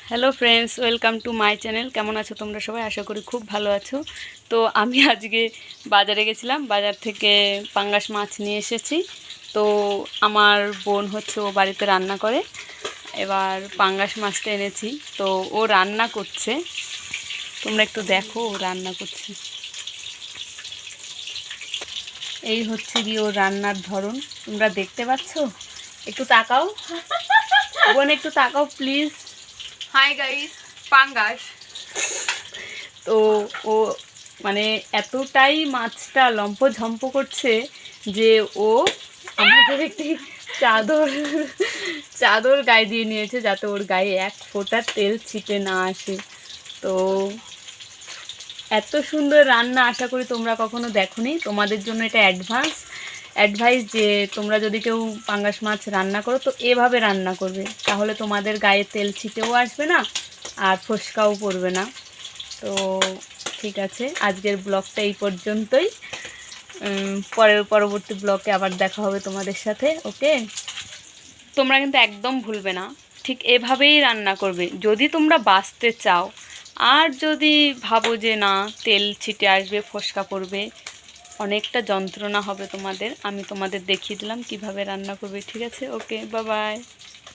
Hello friends, welcome to my channel. কেমন আছো তোমরা সবাই? আশা করি খুব ভালো আছো। তো আমি আজকে বাজারে গেছিলাম, বাজার থেকে পাঙ্গাস মাছ নিয়ে এসেছি। তো আমার বোন হচ্ছে ও বাড়িতে রান্না করে, এবার পাঙ্গাস মাছটা এনেছি। তো ও রান্না করছে, তোমরা একটু দেখো ও রান্না করছে। এই হচ্ছে কি ও রান্নার ধরন, তোমরা দেখতে পাচ্ছ? একটু তাকাও বোন, একটু তাকাও প্লিজ। হাই গাইস, পাঙ্গাস। তো ও মানে এতটাই মাছটা লম্পঝম্প করছে যে ও আমাদের একটি চাদর চাদর গায়ে দিয়ে নিয়েছে, যাতে ওর গায়ে এক ফোঁটা তেল ছিটে না আসে। তো এত সুন্দর রান্না আশা করি তোমরা কখনো দেখোনি। তোমাদের জন্য এটা অ্যাডভাইস যে তোমরা যদি কেউ পাঙ্গাস মাছ রান্না করো তো এভাবে রান্না করবে, তাহলে তোমাদের গায়ে তেল ছিটেও আসবে না আর ফোস্কাও পড়বে না। তো ঠিক আছে, আজকের ব্লগটা এই পর্যন্তই। পরবর্তী ব্লগে আবার দেখা হবে তোমাদের সাথে। ওকে, তোমরা কিন্তু একদম ভুলবে না, ঠিক এভাবেই রান্না করবে যদি তোমরা বাঁচতে চাও। আর যদি ভাবো যে না তেল ছিটে আসবে, ফোস্কা পড়বে, অনেকটা যন্ত্রণা হবে তোমাদের, আমি তোমাদের দেখিয়ে দিলাম কিভাবে রান্না করবে। ঠিক আছে, ওকে, বাই বাই।